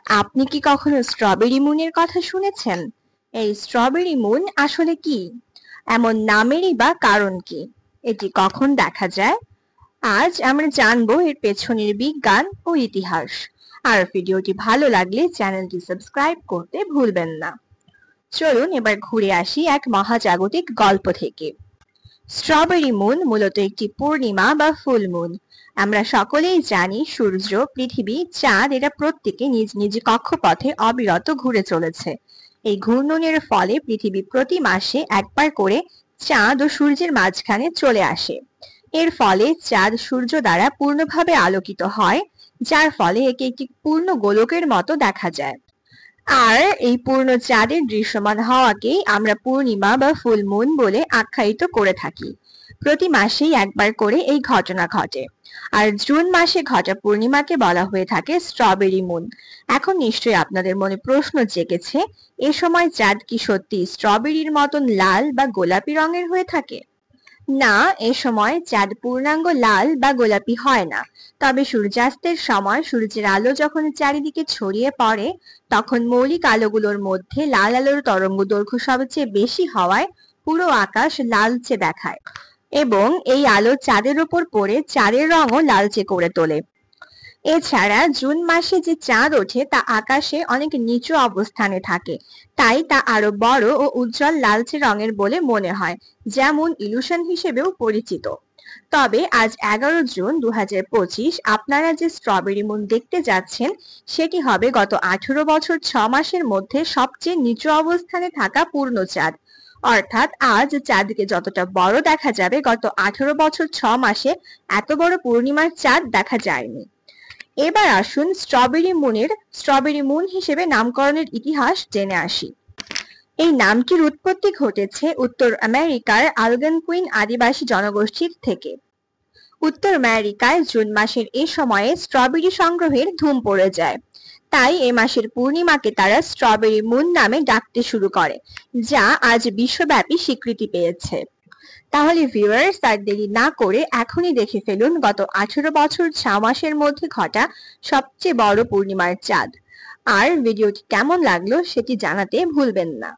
আপনি কি কখনো স্ট্রবেরি মুনের কথা শুনেছেন? এই স্ট্রবেরি মুন আসলে কি? এমন নামেরই বা কারণ কি? এটি কখন দেখা যায়? আজ আমরা জানবো এর পেছনের বিজ্ঞান ও ইতিহাস। আর ভিডিওটি ভালো লাগলে চ্যানেলটি সাবস্ক্রাইব করতে ভুলবেন না। চলুন এবার ঘুরে আসি এক মহাজাগতিক গল্প থেকে। স্ট্রবেরি মুন মূলত একটি পূর্ণিমা বা ফুল মুন। আমরা সকলেই জানি সূর্য, পৃথিবী, চাঁদ এরা প্রত্যেকে নিজ নিজ কক্ষপথে অবিরত ঘুরে চলেছে। এই ঘূর্ণনের ফলে পৃথিবী প্রতি মাসে একবার করে চাঁদ ও সূর্যের মাঝখানে চলে আসে। এর ফলে চাঁদ সূর্য দ্বারা পূর্ণভাবে আলোকিত হয়, যার ফলে একে একটি পূর্ণ গোলকের মতো দেখা যায়। আর এই পূর্ণ চাঁদের দৃশ্যমান হওয়াকেই আমরা পূর্ণিমা বা ফুল মুন বলে আখ্যায়িত করে থাকি। প্রতি মাসেই একবার করে এই ঘটনা ঘটে। আর জুন মাসে ঘটা পূর্ণিমাকে বলা হয়ে থাকে স্ট্রবেরি মুন। এখন নিশ্চয়ই আপনাদের মনে প্রশ্ন জেগেছে, এ সময় চাঁদ কি সত্যি স্ট্রবেরির মতন লাল বা গোলাপি রঙের হয়ে থাকে? না, এ সময় চাঁদ পূর্ণাঙ্গ লাল বা গোলাপি হয় না। তবে সূর্যাস্তের সময় সূর্যের আলো যখন চারিদিকে ছড়িয়ে পড়ে, তখন মৌলিক আলোগুলোর মধ্যে লাল আলোর তরঙ্গ দৈর্ঘ্য সবচেয়ে বেশি হওয়ায় পুরো আকাশ লালচে দেখায়, এবং এই আলো চাঁদের উপর পড়ে চাঁদের রঙও লালচে করে তোলে। এছাড়া জুন মাসে যে চাঁদ ওঠে তা আকাশে অনেক নিচু অবস্থানে থাকে, তাই তা আরো বড় ও উজ্জ্বল লালচে রঙের বলে মনে হয়, যেমন ইলুশন হিসেবেও পরিচিত। তবে আজ 11 জুন 2025 আপনারা যে স্ট্রবেরি মুন দেখতে যাচ্ছেন, সেটি হবে গত 18 বছর 6 মাসের মধ্যে সবচেয়ে নিচু অবস্থানে থাকা পূর্ণ চাঁদ। অর্থাৎ আজ চাঁদকে যতটা বড় দেখা যাবে, গত 18 বছর 6 মাসে এত বড় পূর্ণিমার চাঁদ দেখা যায়নি। এবার আসুন স্ট্রবেরি মুন হিসেবে নামকরণের ইতিহাস জেনে আসি। এই নামটির উৎপত্তি ঘটেছে উত্তর আমেরিকার আলগনকুইন আদিবাসী জনগোষ্ঠীর থেকে। উত্তর আমেরিকায় জুন মাসের এ সময়ে স্ট্রবেরি সংগ্রহের ধুম পড়ে যায়। তাই এ মাসের পূর্ণিমাকে তারা স্ট্রবেরি মুন নামে ডাকতে শুরু করে, যা আজ বিশ্বব্যাপী স্বীকৃতি পেয়েছে। তাহলে ভিউয়ার্স, আর দেরি না করে এখনই দেখে ফেলুন গত 18 বছর 6 মাসের মধ্যে ঘটা সবচেয়ে বড় পূর্ণিমার চাঁদ। আর ভিডিওটি কেমন লাগলো সেটি জানাতে ভুলবেন না।